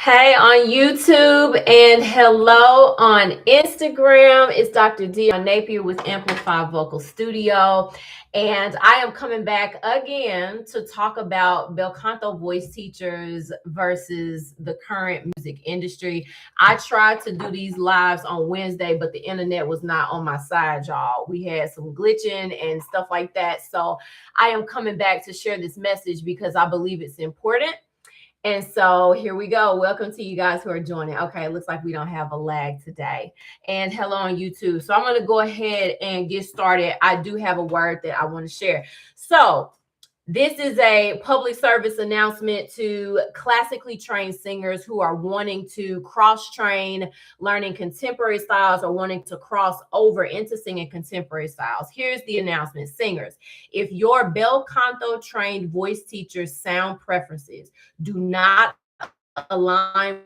Hey on YouTube and hello on Instagram. It's Dr. Dion Napier with Amplify Vocal Studio. And I am coming back again to talk about bel canto voice teachers versus the current music industry. I tried to do these lives on Wednesday, but the internet was not on my side, y'all. We had some glitching and stuff like that. So I am coming back to share this message because I believe it's important. And so here we go. Welcome to you guys who are joining. Okay, it looks like we don't have a lag today. And hello on YouTube. So I'm going to go ahead and get started. I do have a word that I want to share. So this is a public service announcement to classically trained singers who are wanting to cross-train, learning contemporary styles, or wanting to cross over into singing contemporary styles. Here's the announcement. Singers, if your bel canto trained voice teacher's sound preferences do not align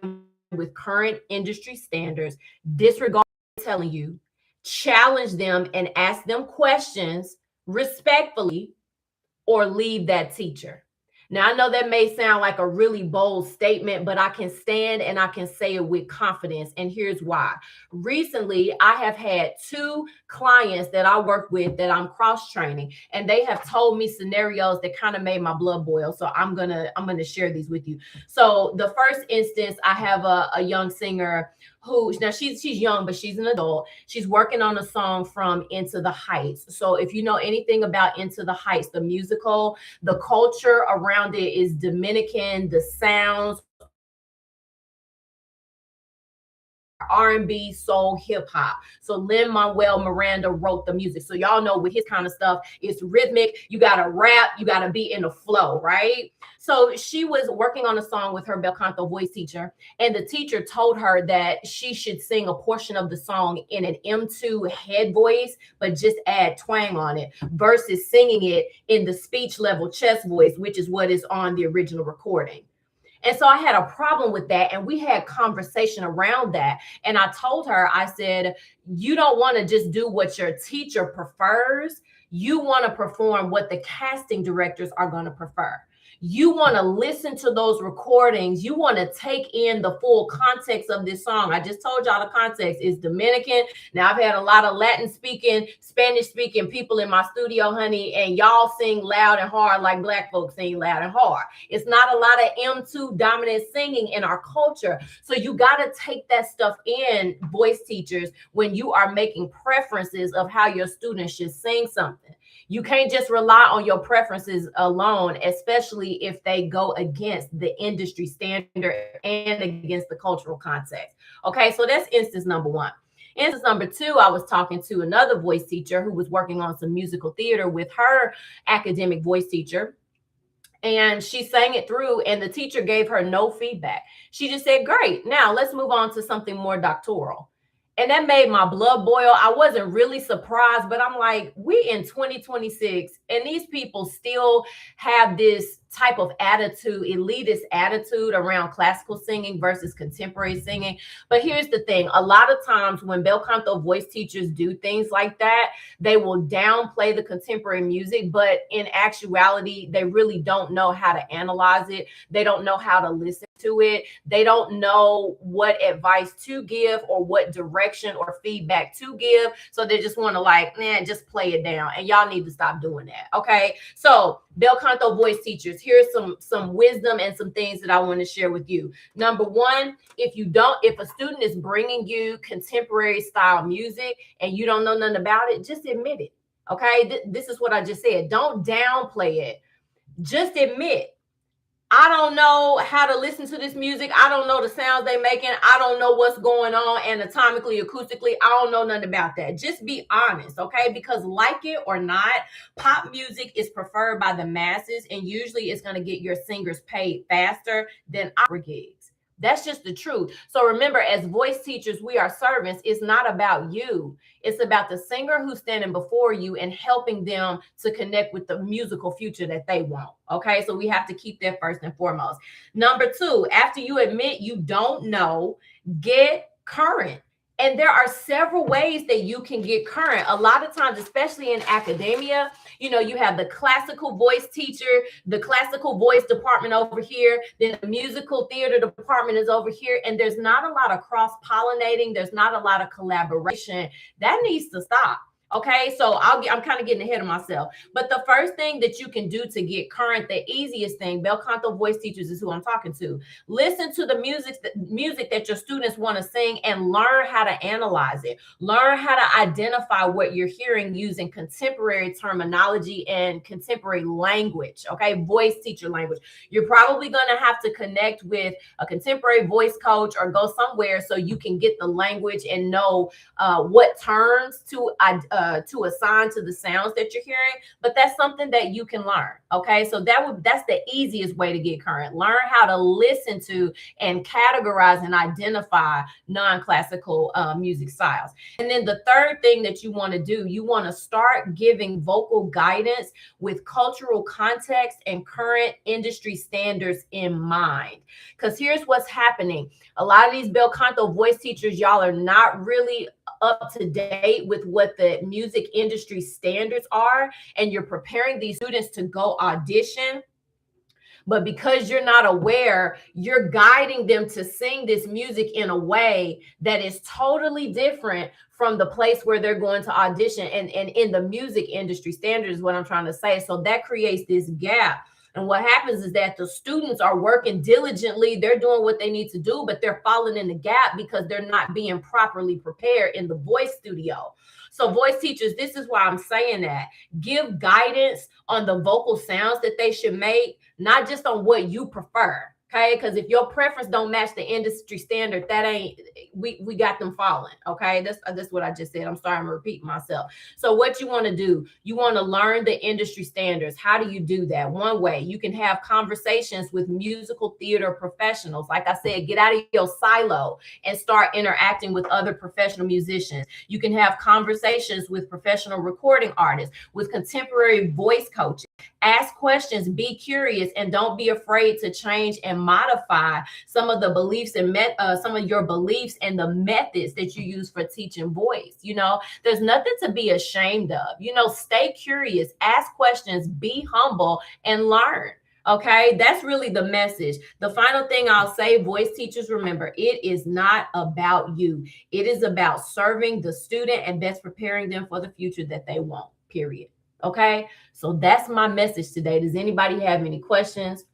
with current industry standards, disregard telling you, challenge them and ask them questions respectfully, or leave that teacher. Now, I know that may sound like a really bold statement, but I can stand and I can say it with confidence. And here's why. Recently, I have had two clients that I work with that I'm cross-training, and they have told me scenarios that kind of made my blood boil. So I'm gonna share these with you. So the first instance, I have a young singer who, now she's young, but she's an adult. She's working on a song from Into the Heights. So if you know anything about Into the Heights, the musical, the culture around it is Dominican, the sounds, R&B, soul, hip hop. So Lin-Manuel Miranda wrote the music. So y'all know with his kind of stuff, it's rhythmic. You got to rap, you got to be in the flow, right? So she was working on a song with her bel canto voice teacher, and the teacher told her that she should sing a portion of the song in an M2 head voice, but just add twang on it versus singing it in the speech level chest voice, which is what is on the original recording. And so I had a problem with that. And we had conversation around that. And I told her, I said, you don't want to just do what your teacher prefers. You want to perform what the casting directors are going to prefer. You want to listen to those recordings. You want to take in the full context of this song. I just told y'all the context is Dominican. Now, I've had a lot of Latin speaking, Spanish speaking people in my studio, honey, and y'all sing loud and hard like Black folks sing loud and hard. It's not a lot of M2 dominant singing in our culture. So you got to take that stuff in, voice teachers, when you are making preferences of how your students should sing something. You can't just rely on your preferences alone, especially if they go against the industry standard and against the cultural context. Okay, so that's instance number one. Instance number two, I was talking to another voice teacher who was working on some musical theater with her academic voice teacher. And she sang it through, and the teacher gave her no feedback. She just said, great. Now let's move on to something more doctoral. And that made my blood boil. I wasn't really surprised, but I'm like, we in 2026, and these people still have this type of attitude, elitist attitude around classical singing versus contemporary singing. But here's the thing. A lot of times when bel canto voice teachers do things like that, they will downplay the contemporary music, but in actuality, they really don't know how to analyze it. They don't know how to listen to it. They don't know what advice to give or what direction or feedback to give. So they just want to like, man, just play it down. And y'all need to stop doing that. Okay. So bel canto voice teachers, here's some wisdom and some things that I want to share with you. Number one, if a student is bringing you contemporary style music and you don't know nothing about it, just admit it. Okay. This is what I just said. Don't downplay it. Just admit, I don't know how to listen to this music. I don't know the sounds they're making. I don't know what's going on anatomically, acoustically. I don't know nothing about that. Just be honest, okay? Because like it or not, pop music is preferred by the masses, and usually it's going to get your singers paid faster than opera gigs. That's just the truth. So remember, as voice teachers, we are servants. It's not about you. It's about the singer who's standing before you and helping them to connect with the musical future that they want. Okay, so we have to keep that first and foremost. Number two, after you admit you don't know, get current. And there are several ways that you can get current. A lot of times, especially in academia, you have the classical voice teacher, the classical voice department over here, then the musical theater department is over here, and there's not a lot of cross-pollinating. There's not a lot of collaboration. That needs to stop. Okay, so I'm kind of getting ahead of myself. But the first thing that you can do to get current, the easiest thing, Bel Canto voice teachers is who I'm talking to. Listen to the music that your students want to sing and learn how to analyze it. Learn how to identify what you're hearing using contemporary terminology and contemporary language. Okay, voice teacher language. You're probably going to have to connect with a contemporary voice coach or go somewhere so you can get the language and know what terms to assign to the sounds that you're hearing. But that's something that you can learn. Okay, so that's the easiest way to get current. Learn how to listen to and categorize and identify non-classical music styles. And then the third thing that you want to do, you want to start giving vocal guidance with cultural context and current industry standards in mind. Because here's what's happening. A lot of these Bel Canto voice teachers, y'all are not really up to date with what the music industry standards are, and you're preparing these students to go audition. But because you're not aware, you're guiding them to sing this music in a way that is totally different from the place where they're going to audition. And in the music industry standards is what I'm trying to say. So that creates this gap. And what happens is that the students are working diligently. They're doing what they need to do, but they're falling in the gap because they're not being properly prepared in the voice studio. So voice teachers, this is why I'm saying that. Give guidance on the vocal sounds that they should make, not just on what you prefer. Okay, because if your preference don't match the industry standard, that ain't, we got them falling. Okay, that's what I just said. I'm sorry, I'm repeating myself. So what you want to do, you want to learn the industry standards. How do you do that? One way, you can have conversations with musical theater professionals. Like I said, get out of your silo and start interacting with other professional musicians. You can have conversations with professional recording artists, with contemporary voice coaches. Ask questions, be curious, and don't be afraid to change and modify some of the beliefs and some of your beliefs and the methods that you use for teaching voice. There's nothing to be ashamed of. Stay curious, ask questions, be humble, and learn. Okay, that's really the message. The final thing I'll say, voice teachers, remember, it is not about you. It is about serving the student and best preparing them for the future that they want, period. Okay, so that's my message today. Does anybody have any questions,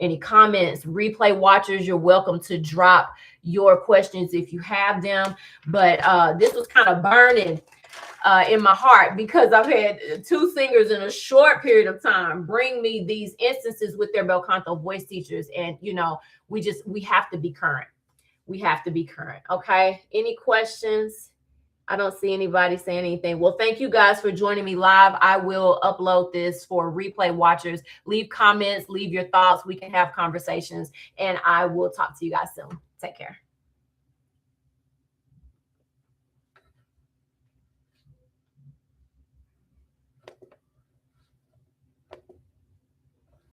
any comments? Replay watchers, you're welcome to drop your questions if you have them. But this was kind of burning in my heart because I've had two singers in a short period of time bring me these instances with their Bel Canto voice teachers. And, we have to be current. We have to be current. Okay, any questions? I don't see anybody saying anything. Well, thank you guys for joining me live. I will upload this for replay watchers. Leave comments, leave your thoughts. We can have conversations, and I will talk to you guys soon. Take care.